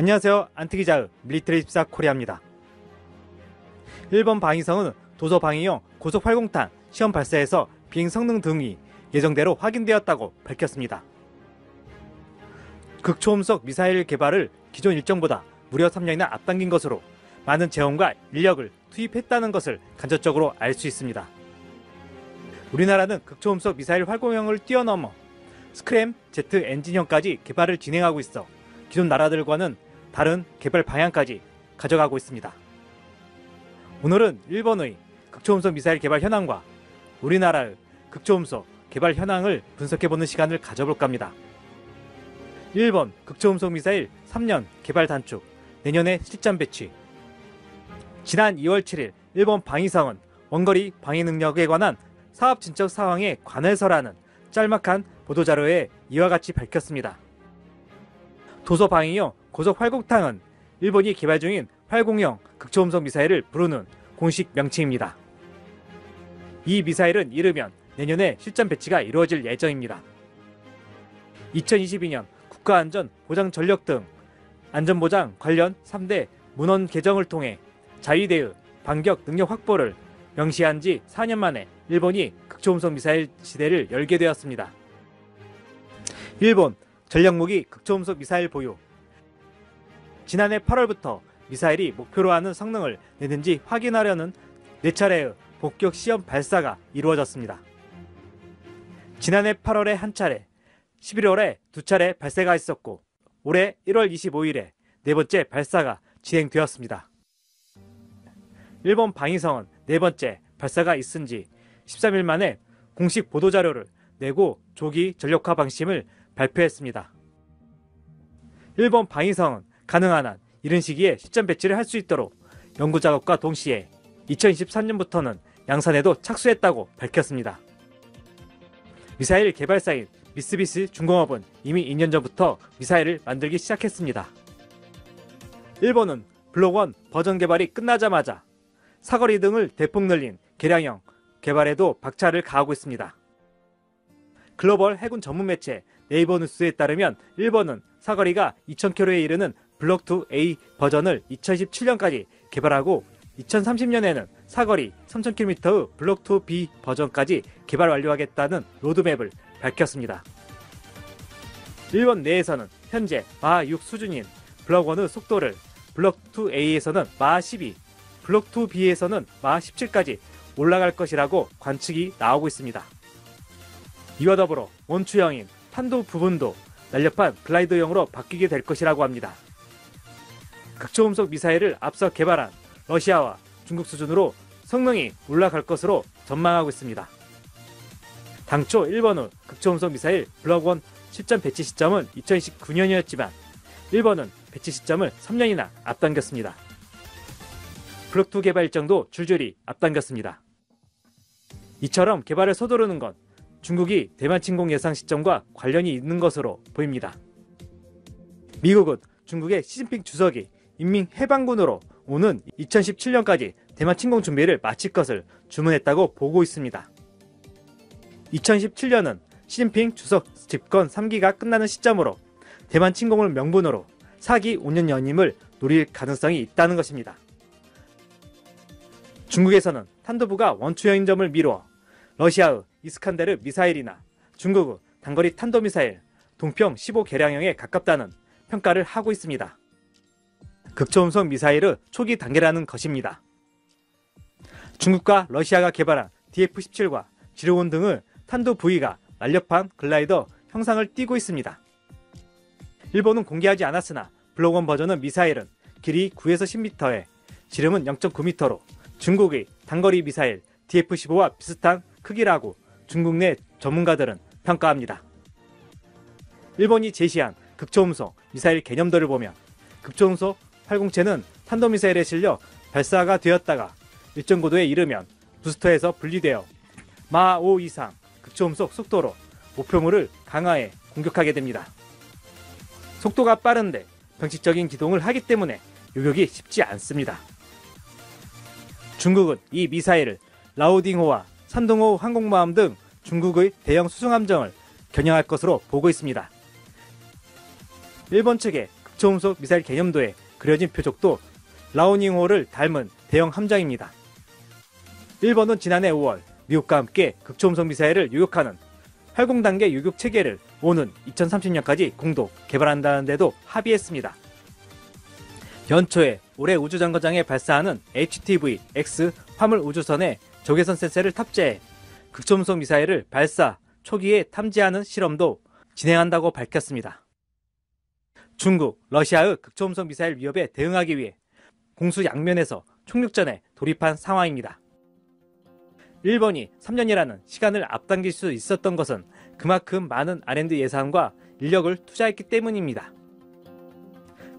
안녕하세요. 안트기자의 밀리터리24 코리아입니다. 일본 방위성은 도서 방위용 고속 활공탄 시험 발사에서 비행 성능 등이 예정대로 확인되었다고 밝혔습니다. 극초음속 미사일 개발을 기존 일정보다 무려 3년이나 앞당긴 것으로 많은 재원과 인력을 투입했다는 것을 간접적으로 알 수 있습니다. 우리나라는 극초음속 미사일 활공형을 뛰어넘어 스크램 Z 엔진형까지 개발을 진행하고 있어 기존 나라들과는 다른 개발 방향까지 가져가고 있습니다. 오늘은 일본의 극초음속 미사일 개발 현황과 우리나라의 극초음속 개발 현황을 분석해보는 시간을 가져볼까 합니다. 일본 극초음속 미사일 3년 개발 단축, 내년에 실전 배치. 지난 2월 7일 일본 방위성은 원거리 방위 능력에 관한 사업 진척 상황에 관해서라는 짤막한 보도자료에 이와 같이 밝혔습니다. 도서 방위용 고속 활공탄은 일본이 개발 중인 활공형 극초음속 미사일을 부르는 공식 명칭입니다. 이 미사일은 이르면 내년에 실전 배치가 이루어질 예정입니다. 2022년 국가안전보장전력 등 안전보장 관련 3대 문헌 개정을 통해 자위대의 반격 능력 확보를 명시한 지 4년 만에 일본이 극초음속 미사일 시대를 열게 되었습니다. 일본 전략무기 극초음속 미사일 보유. 지난해 8월부터 미사일이 목표로 하는 성능을 내는지 확인하려는 4차례의 본격 시험 발사가 이루어졌습니다. 지난해 8월에 한 차례, 11월에 2차례 발사가 있었고 올해 1월 25일에 4번째 발사가 진행되었습니다. 일본 방위성은 4번째 발사가 있은 지 13일 만에 공식 보도자료를 내고 조기 전력화 방침을 발표했습니다. 일본 방위성은 가능한 한 이른 시기에 실전 배치를 할 수 있도록 연구작업과 동시에 2023년부터는 양산에도 착수했다고 밝혔습니다. 미사일 개발사인 미쓰비시 중공업은 이미 2년 전부터 미사일을 만들기 시작했습니다. 일본은 블록1 버전 개발이 끝나자마자 사거리 등을 대폭 늘린 개량형 개발에도 박차를 가하고 있습니다. 글로벌 해군 전문 매체 네이버 뉴스에 따르면 일본은 사거리가 2000km에 이르는 블록2A 버전을 2017년까지 개발하고 2030년에는 사거리 3000km의 블록2B 버전까지 개발 완료하겠다는 로드맵을 밝혔습니다. 일본 내에서는 현재 마6 수준인 블록1의 속도를 블록2A에서는 마12, 블록2B에서는 마17까지 올라갈 것이라고 관측이 나오고 있습니다. 이와 더불어 원추형인 탄도 부분도 날렵한 글라이더형으로 바뀌게 될 것이라고 합니다. 극초음속 미사일을 앞서 개발한 러시아와 중국 수준으로 성능이 올라갈 것으로 전망하고 있습니다. 당초 일본의 극초음속 미사일 블록1 실전 배치 시점은 2019년이었지만 일본은 배치 시점을 3년이나 앞당겼습니다. 블록2 개발 일정도 줄줄이 앞당겼습니다. 이처럼 개발을 서두르는 건 중국이 대만 침공 예상 시점과 관련이 있는 것으로 보입니다. 미국은 중국의 시진핑 주석이 인민해방군으로 오는 2017년까지 대만 침공 준비를 마칠 것을 주문했다고 보고 있습니다. 2017년은 시진핑 주석 집권 3기가 끝나는 시점으로 대만 침공을 명분으로 4기 5년 연임을 노릴 가능성이 있다는 것입니다. 중국에서는 탄도부가 원추형인 점을 미루어 러시아의 이스칸데르 미사일이나 중국의 단거리 탄도미사일 동평 15 개량형에 가깝다는 평가를 하고 있습니다. 극초음속 미사일의 초기 단계라는 것입니다. 중국과 러시아가 개발한 DF-17과 지르곤 등의 탄도 부위가 날렵한 글라이더 형상을 띠고 있습니다. 일본은 공개하지 않았으나 블록1 버전의 미사일은 길이 9에서 10m에 지름은 0.9m로 중국의 단거리 미사일 DF-15와 비슷한 크기라고 중국 내 전문가들은 평가합니다. 일본이 제시한 극초음속 미사일 개념도를 보면 극초음속 활공체는 탄도미사일에 실려 발사가 되었다가 일정 고도에 이르면 부스터에서 분리되어 마5 이상 극초음속 속도로 목표물을 강화해 공격하게 됩니다. 속도가 빠른데 병식적인 기동을 하기 때문에 요격이 쉽지 않습니다. 중국은 이 미사일을 라오딩호와 산둥호 항공모함 등 중국의 대형 수송함정을 겨냥할 것으로 보고 있습니다. 일본 측의 극초음속 미사일 개념도에 그려진 표적도 라오닝호를 닮은 대형 함정입니다. 일본은 지난해 5월 미국과 함께 극초음속 미사일을 요격하는 활공단계 요격 체계를 오는 2030년까지 공동 개발한다는 데도 합의했습니다. 연초에 올해 우주정거장에 발사하는 HTV-X 화물 우주선에 적외선 센서를 탑재해 극초음속 미사일을 발사 초기에 탐지하는 실험도 진행한다고 밝혔습니다. 중국, 러시아의 극초음속 미사일 위협에 대응하기 위해 공수 양면에서 총력전에 돌입한 상황입니다. 일본이 3년이라는 시간을 앞당길 수 있었던 것은 그만큼 많은 R&D 예산과 인력을 투자했기 때문입니다.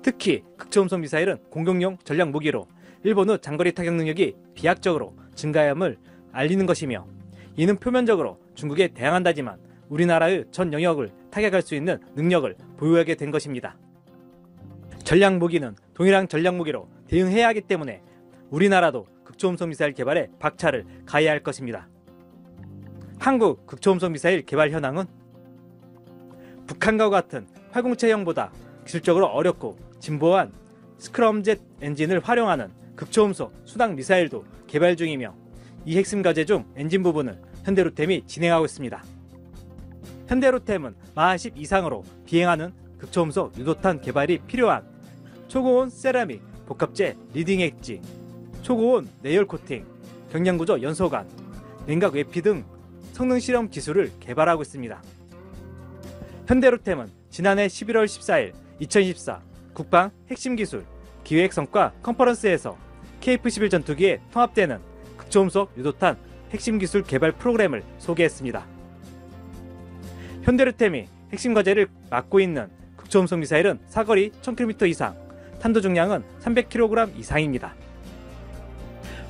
특히 극초음속 미사일은 공격용 전략 무기로 일본의 장거리 타격 능력이 비약적으로 증가함을 알리는 것이며, 이는 표면적으로 중국에 대항한다지만 우리나라의 전 영역을 타격할 수 있는 능력을 보유하게 된 것입니다. 전략 무기는 동일한 전략 무기로 대응해야 하기 때문에 우리나라도 극초음속 미사일 개발에 박차를 가해야 할 것입니다. 한국 극초음속 미사일 개발 현황은 북한과 같은 활공체형보다 기술적으로 어렵고 진보한 스크럼젯 엔진을 활용하는 극초음속 순항 미사일도 개발 중이며, 이 핵심 과제 중 엔진 부분을 현대로템이 진행하고 있습니다. 현대로템은 마하 10 이상으로 비행하는 극초음속 유도탄 개발이 필요한 초고온 세라믹 복합재 리딩 엣지, 초고온 내열 코팅, 경량구조 연소관, 냉각 외피 등 성능 실험 기술을 개발하고 있습니다. 현대로템은 지난해 11월 14일 2024 국방 핵심 기술 기획 성과 컨퍼런스에서 KF-11 전투기에 통합되는 극초음속 유도탄 핵심 기술 개발 프로그램을 소개했습니다. 현대로템이 핵심 과제를 맡고 있는 극초음속 미사일은 사거리 1000km 이상, 탄도 중량은 300kg 이상입니다.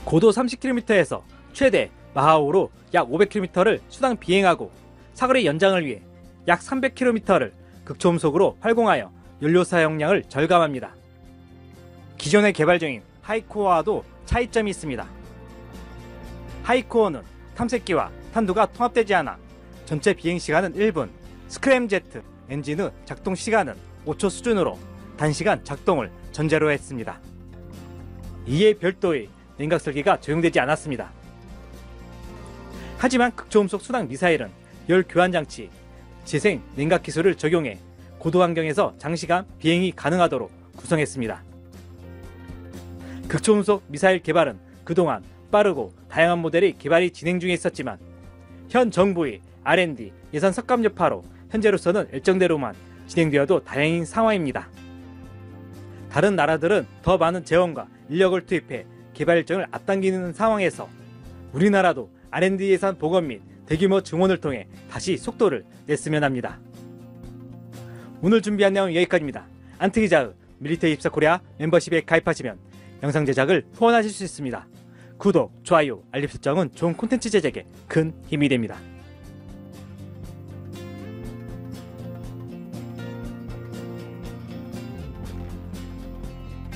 고도 30km에서 최대 마하5로 약 500km를 수당 비행하고, 사거리 연장을 위해 약 300km를 극초음속으로 활공하여 연료 사용량을 절감합니다. 기존에 개발 중인 하이코어와도 차이점이 있습니다. 하이코어는 탐색기와 탄두가 통합되지 않아 전체 비행시간은 1분, 스크램제트 엔진의 작동 시간은 5초 수준으로 단시간 작동을 전제로 했습니다. 이에 별도의 냉각 설계가 적용되지 않았습니다. 하지만 극초음속 순항 미사일은 열 교환 장치, 재생 냉각 기술을 적용해 고도 환경에서 장시간 비행이 가능하도록 구성했습니다. 극초음속 미사일 개발은 그동안 빠르고 다양한 모델이 개발이 진행 중에 있었지만, 현 정부의 R&D 예산 삭감 여파로 현재로서는 일정대로만 진행되어도 다행인 상황입니다. 다른 나라들은 더 많은 재원과 인력을 투입해 개발 일정을 앞당기는 상황에서 우리나라도 R&D 예산 복원 및 대규모 증원을 통해 다시 속도를 냈으면 합니다. 오늘 준비한 내용은 여기까지입니다. 안트기자의 밀리터리24 코리아 멤버십에 가입하시면 영상 제작을 후원하실 수 있습니다. 구독, 좋아요, 알림 설정은 좋은 콘텐츠 제작에 큰 힘이 됩니다.